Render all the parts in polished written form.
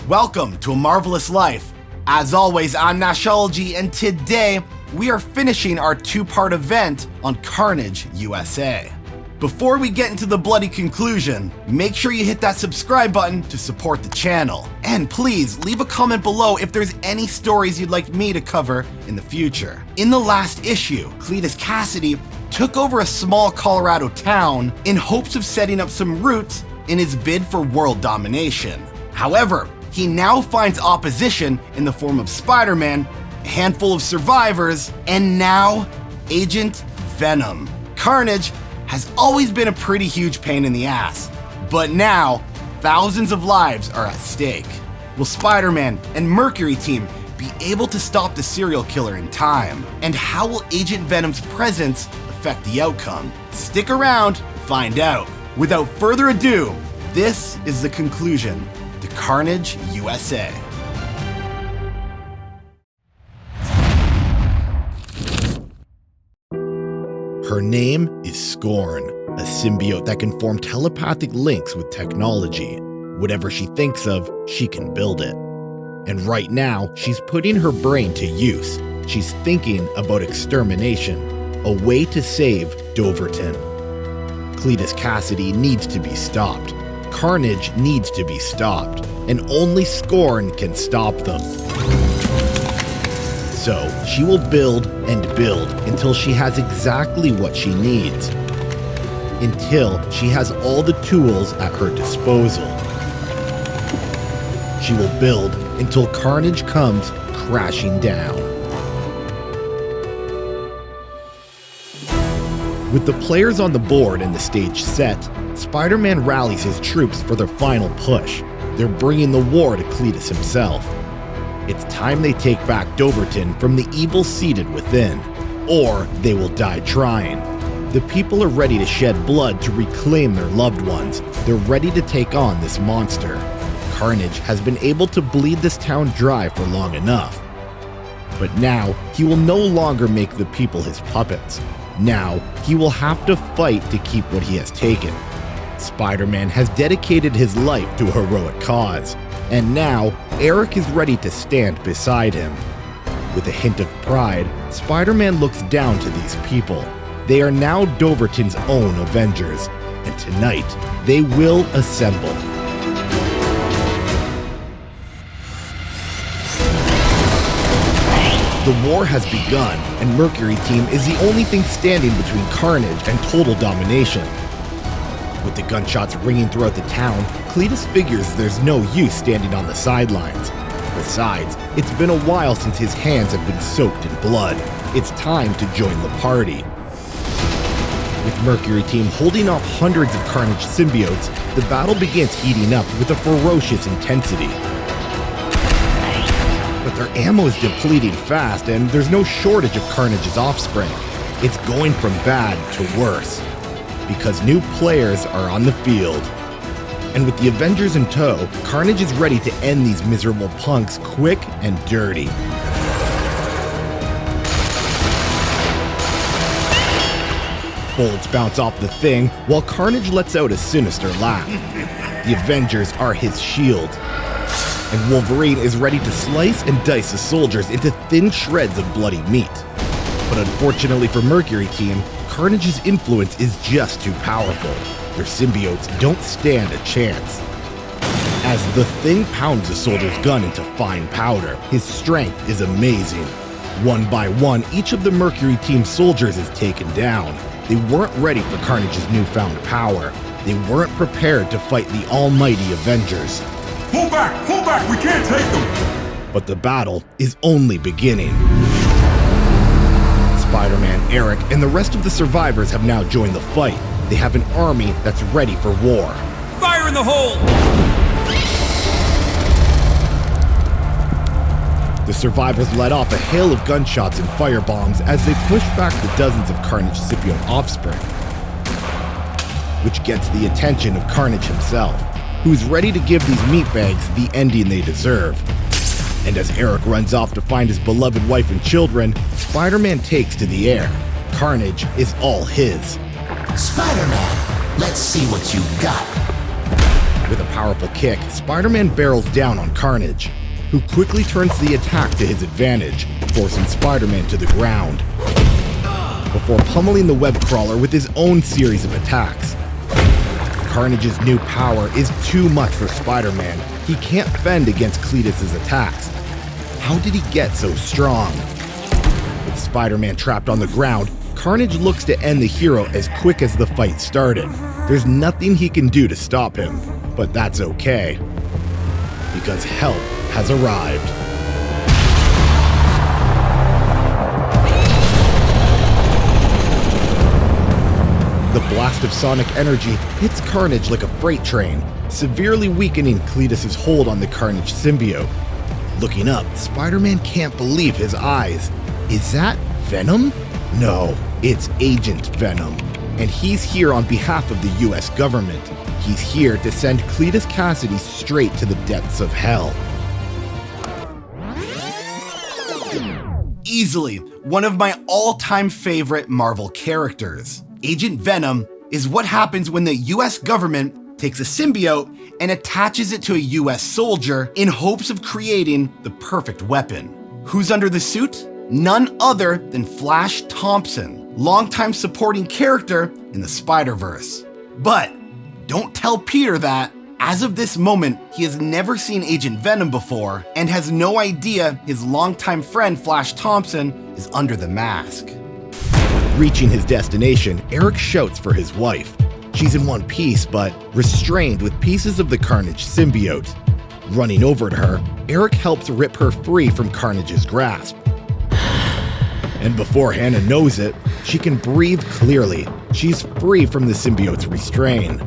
Welcome to A Marvelous Life. As always, I'm Nashology, and today we are finishing our two-part event on Carnage USA. Before we get into the bloody conclusion, make sure you hit that subscribe button to support the channel. And please leave a comment below if there's any stories you'd like me to cover in the future. In the last issue, Cletus Kasady took over a small Colorado town in hopes of setting up some roots in his bid for world domination. However, he now finds opposition in the form of Spider-Man, a handful of survivors, and now Agent Venom. Carnage has always been a pretty huge pain in the ass, but now thousands of lives are at stake. Will Spider-Man and Mercury team be able to stop the serial killer in time? And how will Agent Venom's presence affect the outcome? Stick around and find out. Without further ado, this is the conclusion to Carnage USA. Her name is Scorn, a symbiote that can form telepathic links with technology. Whatever she thinks of, she can build it. And right now, she's putting her brain to use. She's thinking about extermination, a way to save Doverton. Cletus Kasady needs to be stopped. Carnage needs to be stopped, and only Scorn can stop them. So, she will build and build until she has exactly what she needs. Until she has all the tools at her disposal. She will build until Carnage comes crashing down. With the players on the board and the stage set, Spider-Man rallies his troops for their final push. They're bringing the war to Cletus himself. It's time they take back Doverton from the evil seated within, or they will die trying. The people are ready to shed blood to reclaim their loved ones. They're ready to take on this monster. Carnage has been able to bleed this town dry for long enough. But now, he will no longer make the people his puppets. Now, he will have to fight to keep what he has taken. Spider-Man has dedicated his life to a heroic cause. And now, Eric is ready to stand beside him. With a hint of pride, Spider-Man looks down to these people. They are now Doverton's own Avengers, and tonight, they will assemble. The war has begun, and Mercury team is the only thing standing between Carnage and total domination. With the gunshots ringing throughout the town, Cletus figures there's no use standing on the sidelines. Besides, it's been a while since his hands have been soaked in blood. It's time to join the party. With Mercury team holding off hundreds of Carnage symbiotes, the battle begins heating up with a ferocious intensity. But their ammo is depleting fast, and there's no shortage of Carnage's offspring. It's going from bad to worse. Because new players are on the field. And with the Avengers in tow, Carnage is ready to end these miserable punks quick and dirty. Bullets bounce off the Thing, while Carnage lets out a sinister laugh. The Avengers are his shield. And Wolverine is ready to slice and dice the soldiers into thin shreds of bloody meat. But unfortunately for Mercury team, Carnage's influence is just too powerful. Their symbiotes don't stand a chance. As the Thing pounds the soldier's gun into fine powder, his strength is amazing. One by one, each of the Mercury team soldiers is taken down. They weren't ready for Carnage's newfound power. They weren't prepared to fight the almighty Avengers. Pull back, we can't take them! But the battle is only beginning. Spider-Man, Eric, and the rest of the survivors have now joined the fight. They have an army that's ready for war. Fire in the hole! The survivors let off a hail of gunshots and firebombs as they push back the dozens of Carnage symbiote offspring. Which gets the attention of Carnage himself, who's ready to give these meatbags the ending they deserve. And as Eric runs off to find his beloved wife and children, Spider-Man takes to the air. Carnage is all his. Spider-Man, let's see what you got. With a powerful kick, Spider-Man barrels down on Carnage, who quickly turns the attack to his advantage, forcing Spider-Man to the ground, before pummeling the web crawler with his own series of attacks. Carnage's new power is too much for Spider-Man. He can't fend against Cletus's attacks. How did he get so strong? With Spider-Man trapped on the ground, Carnage looks to end the hero as quick as the fight started. There's nothing he can do to stop him, but that's okay, because help has arrived. The blast of sonic energy hits Carnage like a freight train, severely weakening Cletus's hold on the Carnage symbiote. Looking up, Spider-Man can't believe his eyes. Is that Venom? No, it's Agent Venom, and he's here on behalf of the US government. He's here to send Cletus Kasady straight to the depths of hell. Easily one of my all-time favorite Marvel characters. Agent Venom is what happens when the US government takes a symbiote and attaches it to a US soldier in hopes of creating the perfect weapon. Who's under the suit? None other than Flash Thompson, longtime supporting character in the Spider-Verse. But don't tell Peter that, as of this moment, he has never seen Agent Venom before and has no idea his longtime friend Flash Thompson is under the mask. Reaching his destination, Eric shouts for his wife. She's in one piece, but restrained with pieces of the Carnage symbiote. Running over to her, Eric helps rip her free from Carnage's grasp. And before Hannah knows it, she can breathe clearly. She's free from the symbiote's restraint.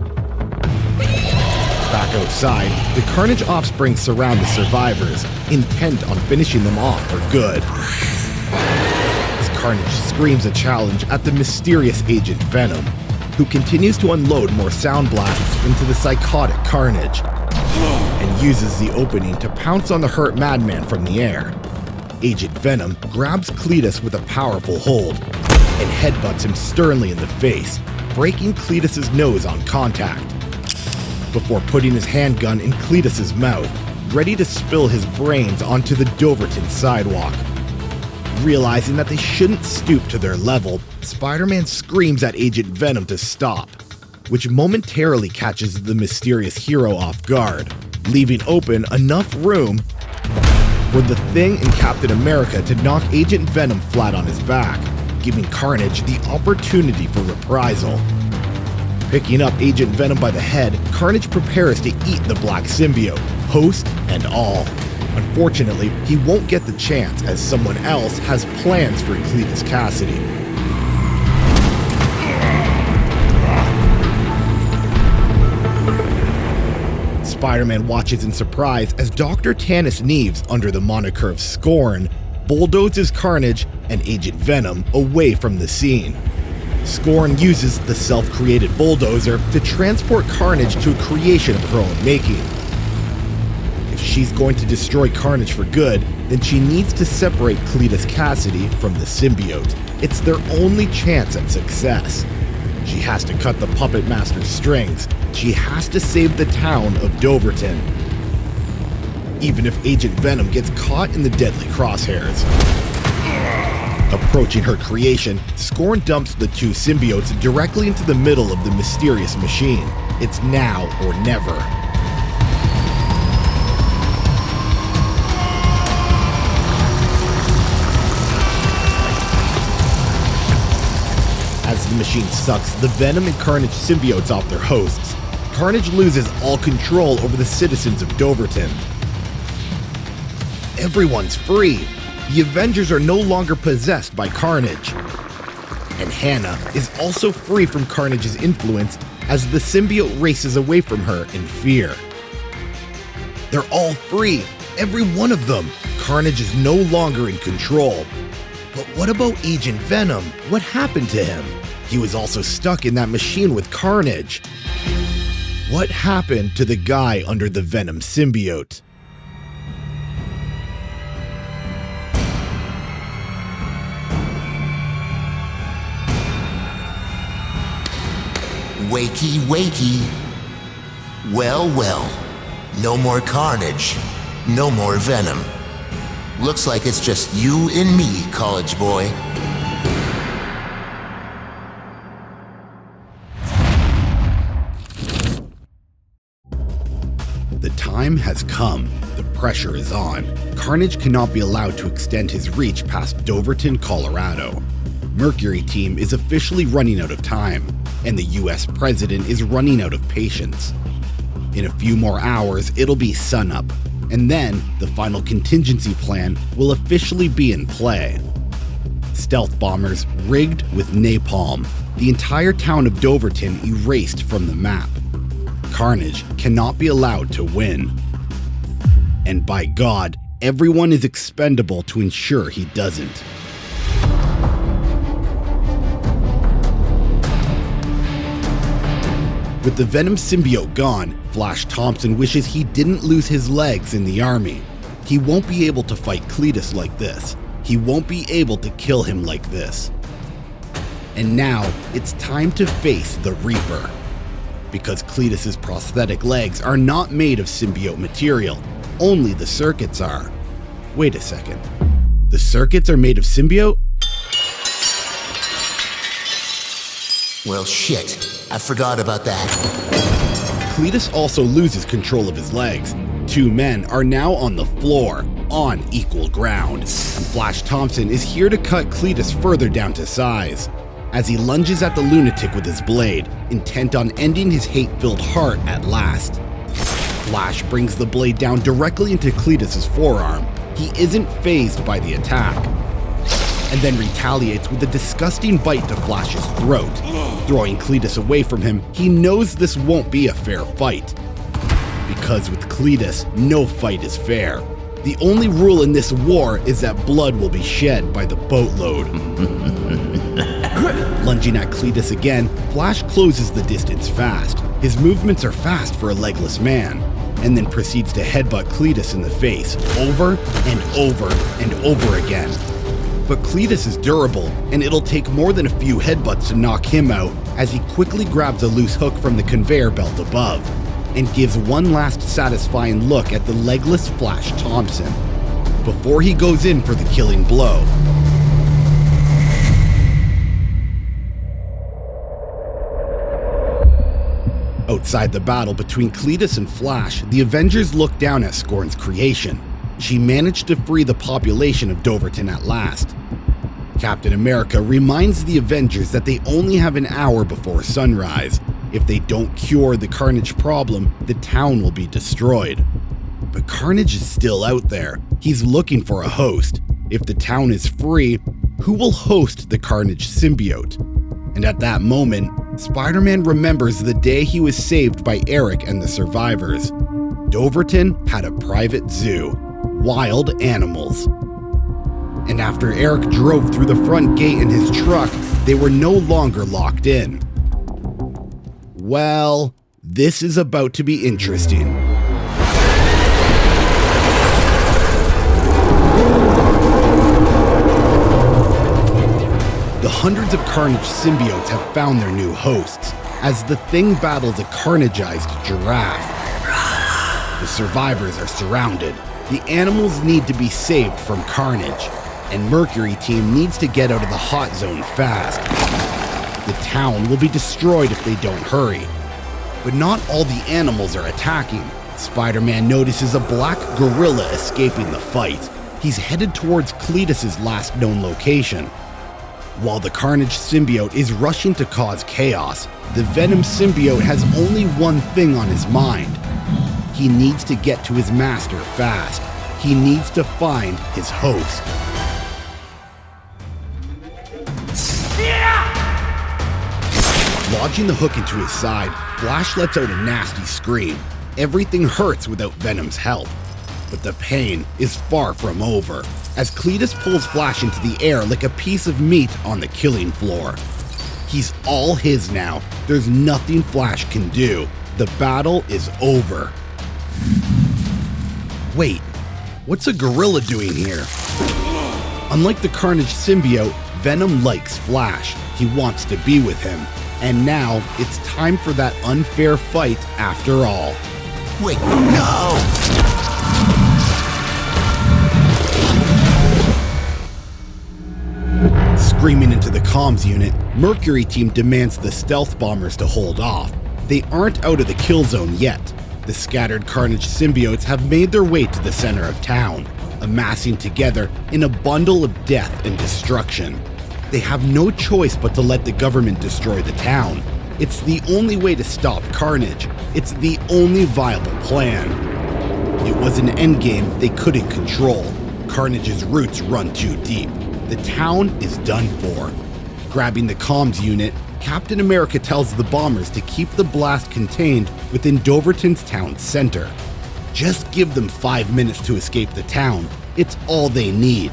Back outside, the Carnage offspring surround the survivors, intent on finishing them off for good. As Carnage screams a challenge at the mysterious Agent Venom, who continues to unload more sound blasts into the psychotic Carnage, and uses the opening to pounce on the hurt madman from the air. Agent Venom grabs Cletus with a powerful hold and headbutts him sternly in the face, breaking Cletus's nose on contact, before putting his handgun in Cletus's mouth, ready to spill his brains onto the Doverton sidewalk. Realizing that they shouldn't stoop to their level, Spider-Man screams at Agent Venom to stop, which momentarily catches the mysterious hero off guard, leaving open enough room for the Thing and Captain America to knock Agent Venom flat on his back, giving Carnage the opportunity for reprisal. Picking up Agent Venom by the head, Carnage prepares to eat the black symbiote, host and all. Unfortunately, he won't get the chance as someone else has plans for Cletus Kasady. Spider-Man watches in surprise as Dr. Tanis Neves, under the moniker of Scorn, bulldozes Carnage and Agent Venom away from the scene. Scorn uses the self-created bulldozer to transport Carnage to a creation of her own making. If she's going to destroy Carnage for good, then she needs to separate Cletus Kasady from the symbiote. It's their only chance at success. She has to cut the puppet master's strings. She has to save the town of Doverton, even if Agent Venom gets caught in the deadly crosshairs. Approaching her creation, Scorn dumps the two symbiotes directly into the middle of the mysterious machine. It's now or never. As the machine sucks the Venom and Carnage symbiotes off their hosts, Carnage loses all control over the citizens of Doverton. Everyone's free. The Avengers are no longer possessed by Carnage. And Hannah is also free from Carnage's influence as the symbiote races away from her in fear. They're all free, every one of them. Carnage is no longer in control. But what about Agent Venom? What happened to him? He was also stuck in that machine with Carnage. What happened to the guy under the Venom symbiote? Wakey, wakey. Well, well. No more Carnage. No more Venom. Looks like it's just you and me, college boy. The time has come. The pressure is on. Carnage cannot be allowed to extend his reach past Doverton, Colorado. Mercury Team is officially running out of time, and the US president is running out of patience. In a few more hours, it'll be sunup, and then the final contingency plan will officially be in play. Stealth bombers rigged with napalm, the entire town of Doverton erased from the map. Carnage cannot be allowed to win. And by God, everyone is expendable to ensure he doesn't. With the Venom symbiote gone, Flash Thompson wishes he didn't lose his legs in the army. He won't be able to fight Cletus like this. He won't be able to kill him like this. And now, it's time to face the Reaper. Because Cletus's prosthetic legs are not made of symbiote material, only the circuits are. Wait a second. The circuits are made of symbiote? Well, shit. I forgot about that. Cletus also loses control of his legs. Two men are now on the floor, on equal ground. And Flash Thompson is here to cut Cletus further down to size. As he lunges at the lunatic with his blade, intent on ending his hate-filled heart at last. Flash brings the blade down directly into Cletus's forearm. He isn't fazed by the attack, and then retaliates with a disgusting bite to Flash's throat. Throwing Cletus away from him, he knows this won't be a fair fight. Because with Cletus, no fight is fair. The only rule in this war is that blood will be shed by the boatload. Lunging at Cletus again, Flash closes the distance fast. His movements are fast for a legless man, and then proceeds to headbutt Cletus in the face, over and over and over again. But Cletus is durable, and it'll take more than a few headbutts to knock him out as he quickly grabs a loose hook from the conveyor belt above, and gives one last satisfying look at the legless Flash Thompson, before he goes in for the killing blow. Outside the battle between Cletus and Flash, the Avengers look down at Scorn's creation. She managed to free the population of Doverton at last. Captain America reminds the Avengers that they only have an hour before sunrise. If they don't cure the Carnage problem, the town will be destroyed. But Carnage is still out there. He's looking for a host. If the town is free, who will host the Carnage symbiote? And at that moment, Spider-Man remembers the day he was saved by Eric and the survivors. Doverton had a private zoo. Wild animals. And after Eric drove through the front gate in his truck, they were no longer locked in. Well, this is about to be interesting. The hundreds of Carnage symbiotes have found their new hosts, as the Thing battles a carnagized giraffe. The survivors are surrounded. The animals need to be saved from Carnage, and Mercury Team needs to get out of the hot zone fast. The town will be destroyed if they don't hurry. But not all the animals are attacking. Spider-Man notices a black gorilla escaping the fight. He's headed towards Cletus's last known location. While the Carnage symbiote is rushing to cause chaos, the Venom symbiote has only one thing on his mind. He needs to get to his master fast. He needs to find his host. Lodging the hook into his side, Flash lets out a nasty scream. Everything hurts without Venom's help. But the pain is far from over, as Cletus pulls Flash into the air like a piece of meat on the killing floor. He's all his now. There's nothing Flash can do. The battle is over. Wait, what's a gorilla doing here? Unlike the Carnage symbiote, Venom likes Flash. He wants to be with him. And now it's time for that unfair fight after all. Wait, no! Screaming into the comms unit, Mercury team demands the stealth bombers to hold off. They aren't out of the kill zone yet. The scattered Carnage symbiotes have made their way to the center of town, amassing together in a bundle of death and destruction. They have no choice but to let the government destroy the town. It's the only way to stop Carnage. It's the only viable plan. It was an endgame they couldn't control. Carnage's roots run too deep. The town is done for. Grabbing the comms unit, Captain America tells the bombers to keep the blast contained within Doverton's town center. Just give them 5 minutes to escape the town. It's all they need.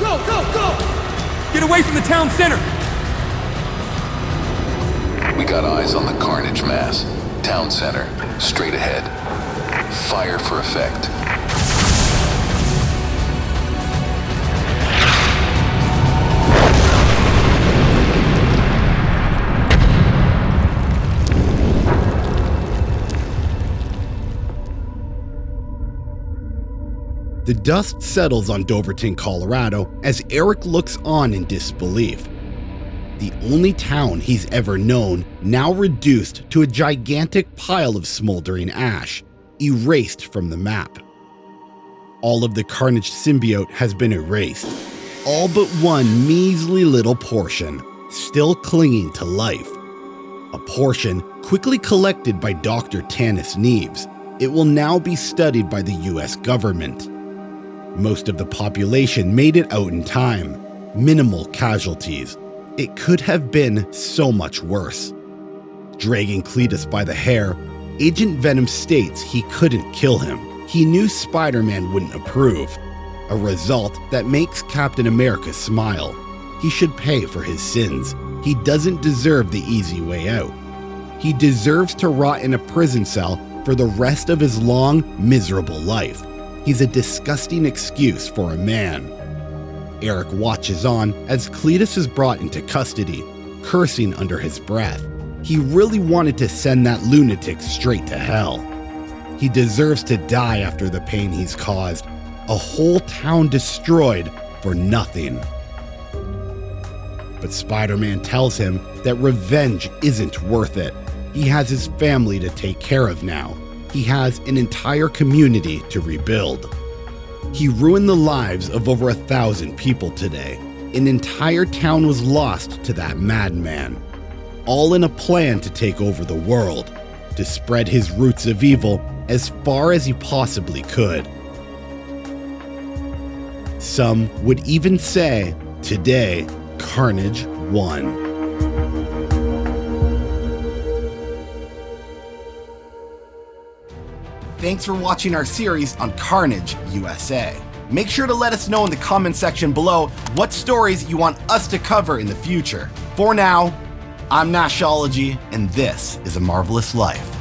Go, go, go! Get away from the town center! We got eyes on the Carnage mass. Town center, straight ahead. Fire for effect. The dust settles on Doverton, Colorado, as Eric looks on in disbelief. The only town he's ever known, now reduced to a gigantic pile of smoldering ash, erased from the map. All of the Carnage symbiote has been erased, all but one measly little portion, still clinging to life. A portion quickly collected by Dr. Tanis Neves. It will now be studied by the US government. Most of the population made it out in time, minimal casualties. It could have been so much worse. Dragging Cletus by the hair, Agent Venom states he couldn't kill him. He knew Spider-Man wouldn't approve, a result that makes Captain America smile. He should pay for his sins. He doesn't deserve the easy way out. He deserves to rot in a prison cell for the rest of his long, miserable life. He's a disgusting excuse for a man. Eric watches on as Cletus is brought into custody, cursing under his breath. He really wanted to send that lunatic straight to hell. He deserves to die after the pain he's caused. A whole town destroyed for nothing. But Spider-Man tells him that revenge isn't worth it. He has his family to take care of now. He has an entire community to rebuild. He ruined the lives of over 1,000 people today. An entire town was lost to that madman. All in a plan to take over the world, to spread his roots of evil as far as he possibly could. Some would even say, today, Carnage won. Thanks for watching our series on Carnage USA. Make sure to let us know in the comment section below what stories you want us to cover in the future. For now, I'm Nashology, and this is A Marvelous Life.